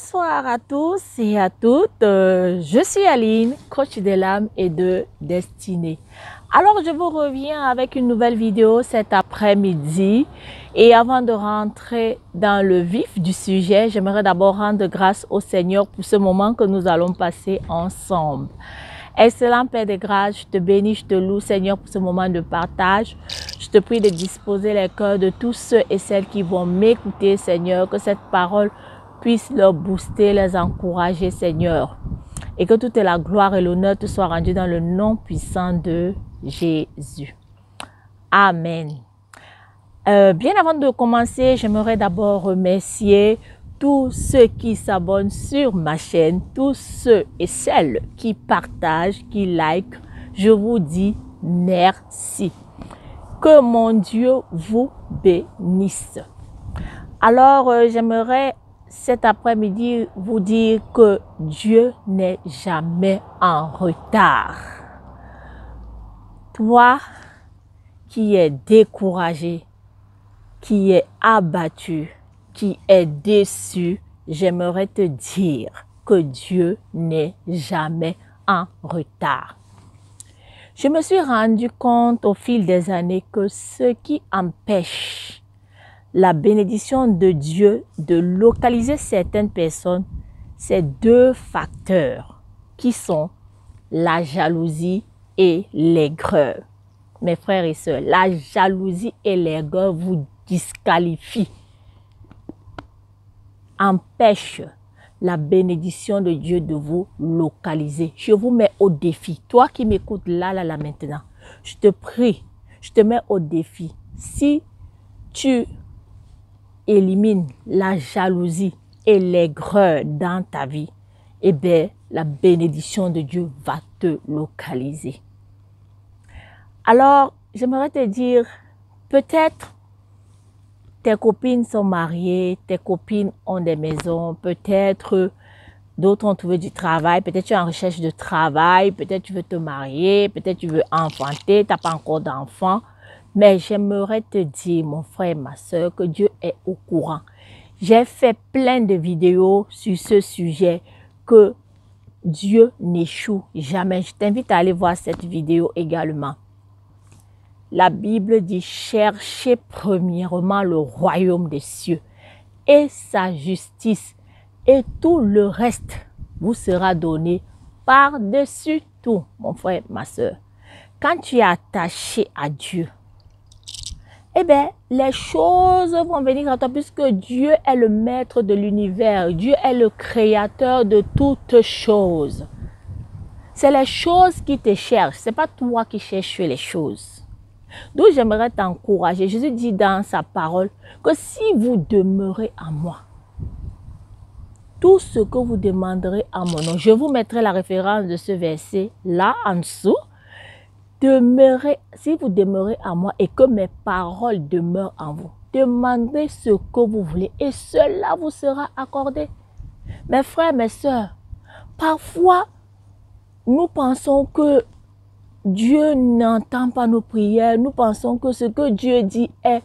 Bonsoir à tous et à toutes, je suis Aline, coach de l'âme et de destinée. Alors je vous reviens avec une nouvelle vidéo cet après-midi et avant de rentrer dans le vif du sujet, j'aimerais d'abord rendre grâce au Seigneur pour ce moment que nous allons passer ensemble. Excellent Père de grâce, je te bénis, je te loue Seigneur pour ce moment de partage. Je te prie de disposer les cœurs de tous ceux et celles qui vont m'écouter Seigneur, que cette parole puisse leur booster, les encourager Seigneur. Et que toute la gloire et l'honneur te soient rendus dans le nom puissant de Jésus. Amen. Bien avant de commencer, j'aimerais d'abord remercier tous ceux qui s'abonnent sur ma chaîne, tous ceux et celles qui partagent, qui like. Je vous dis merci. Que mon Dieu vous bénisse. Alors, j'aimerais cet après-midi vous dire que Dieu n'est jamais en retard. Toi qui es découragé, qui es abattu, qui est déçu, j'aimerais te dire que Dieu n'est jamais en retard. Je me suis rendu compte au fil des années que ce qui empêche la bénédiction de Dieu de localiser certaines personnes, c'est deux facteurs qui sont la jalousie et l'aigreur. Mes frères et sœurs, la jalousie et l'aigreur vous disqualifient, empêchent la bénédiction de Dieu de vous localiser. Je vous mets au défi. Toi qui m'écoutes là maintenant, je te prie, je te mets au défi. Si tu élimines la jalousie et l'aigreur dans ta vie, eh bien, la bénédiction de Dieu va te localiser. Alors, j'aimerais te dire, peut-être tes copines sont mariées, tes copines ont des maisons, peut-être d'autres ont trouvé du travail, peut-être tu es en recherche de travail, peut-être tu veux te marier, peut-être tu veux enfanter, tu n'as pas encore d'enfant. Mais j'aimerais te dire, mon frère et ma soeur, que Dieu est au courant. J'ai fait plein de vidéos sur ce sujet, que Dieu n'échoue jamais. Je t'invite à aller voir cette vidéo également. La Bible dit, cherchez premièrement le royaume des cieux et sa justice, et tout le reste vous sera donné par-dessus tout, mon frère, ma soeur. Quand tu es attaché à Dieu, eh bien, les choses vont venir à toi puisque Dieu est le maître de l'univers. Dieu est le créateur de toutes choses. C'est les choses qui te cherchent. Ce n'est pas toi qui cherches les choses. Donc, j'aimerais t'encourager. Jésus dit dans sa parole que si vous demeurez en moi, tout ce que vous demanderez en mon nom, je vous mettrai la référence de ce verset là en dessous. Demeurez, si vous demeurez en moi et que mes paroles demeurent en vous, demandez ce que vous voulez et cela vous sera accordé. Mes frères, mes sœurs, parfois, nous pensons que Dieu n'entend pas nos prières. Nous pensons que ce que Dieu dit est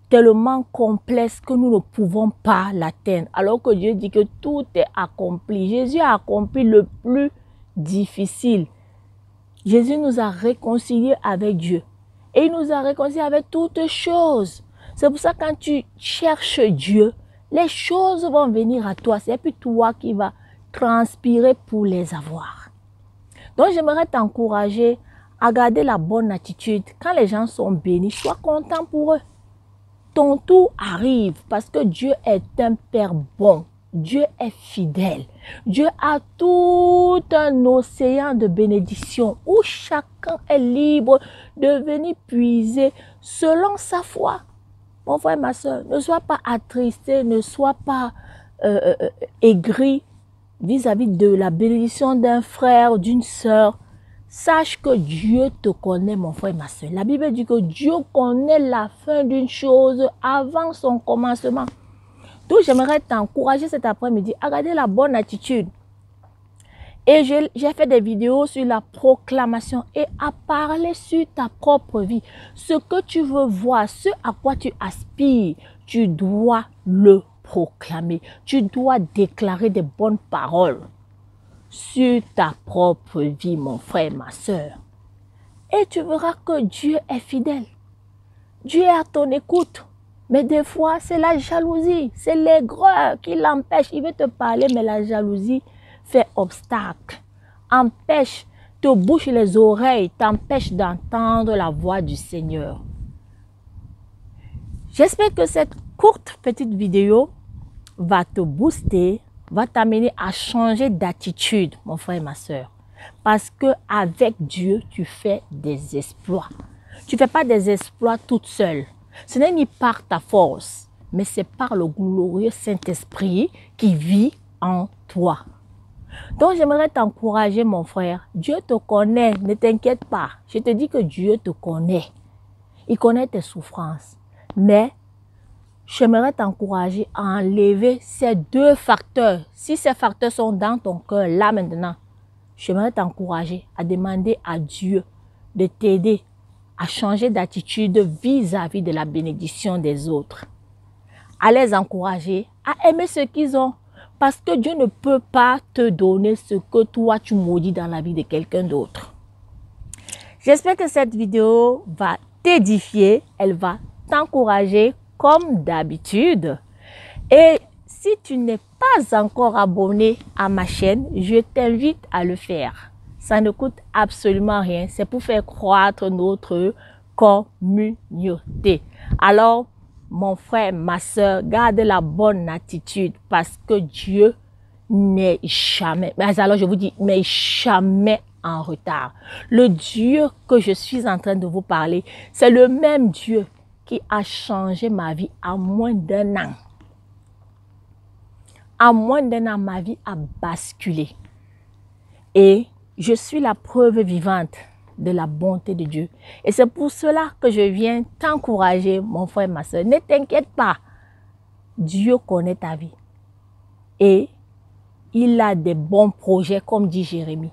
tellement complexe que nous ne pouvons pas l'atteindre. Alors que Dieu dit que tout est accompli. Jésus a accompli le plus difficile. Jésus nous a réconciliés avec Dieu. Et il nous a réconciliés avec toutes choses. C'est pour ça que quand tu cherches Dieu, les choses vont venir à toi. C'est puis toi qui vas transpirer pour les avoir. Donc j'aimerais t'encourager à garder la bonne attitude. Quand les gens sont bénis, sois content pour eux. Ton tour arrive parce que Dieu est un Père bon. Dieu est fidèle. Dieu a tout un océan de bénédictions où chacun est libre de venir puiser selon sa foi. Mon frère, ma soeur, ne sois pas attristé, ne sois pas aigri vis-à-vis de la bénédiction d'un frère, d'une sœur. Sache que Dieu te connaît, mon frère, ma soeur. La Bible dit que Dieu connaît la fin d'une chose avant son commencement. Donc, j'aimerais t'encourager cet après-midi à garder la bonne attitude. Et j'ai fait des vidéos sur la proclamation et à parler sur ta propre vie. Ce que tu veux voir, ce à quoi tu aspires, tu dois le proclamer, tu dois déclarer des bonnes paroles sur ta propre vie, mon frère, ma soeur. Et tu verras que Dieu est fidèle. Dieu est à ton écoute. Mais des fois, c'est la jalousie, c'est l'aigreur qui l'empêche. Il veut te parler, mais la jalousie fait obstacle, empêche, te bouche les oreilles, t'empêche d'entendre la voix du Seigneur. J'espère que cette courte petite vidéo va te booster, va t'amener à changer d'attitude, mon frère et ma soeur. Parce qu'avec Dieu, tu fais des exploits. Tu ne fais pas des exploits toute seule. Ce n'est ni par ta force, mais c'est par le glorieux Saint-Esprit qui vit en toi. Donc, j'aimerais t'encourager, mon frère. Dieu te connaît, ne t'inquiète pas. Je te dis que Dieu te connaît. Il connaît tes souffrances. Mais, j'aimerais t'encourager à enlever ces deux facteurs. Si ces facteurs sont dans ton cœur, là maintenant, j'aimerais t'encourager à demander à Dieu de t'aider à changer d'attitude vis-à-vis de la bénédiction des autres. À les encourager à aimer ce qu'ils ont. Parce que Dieu ne peut pas te donner ce que toi tu maudis dans la vie de quelqu'un d'autre. J'espère que cette vidéo va t'édifier, elle va t'encourager comme d'habitude. Et si tu n'es pas encore abonné à ma chaîne, je t'invite à le faire. Ça ne coûte absolument rien, c'est pour faire croître notre communauté. Alors, mon frère, ma soeur, garde la bonne attitude parce que Dieu n'est jamais, mais alors je vous dis, mais jamais en retard. Le Dieu que je suis en train de vous parler, c'est le même Dieu qui a changé ma vie en moins d'un an. En moins d'un an, ma vie a basculé. Et je suis la preuve vivante de la bonté de Dieu. Et c'est pour cela que je viens t'encourager, mon frère, ma soeur. Ne t'inquiète pas. Dieu connaît ta vie. Et il a des bons projets, comme dit Jérémie.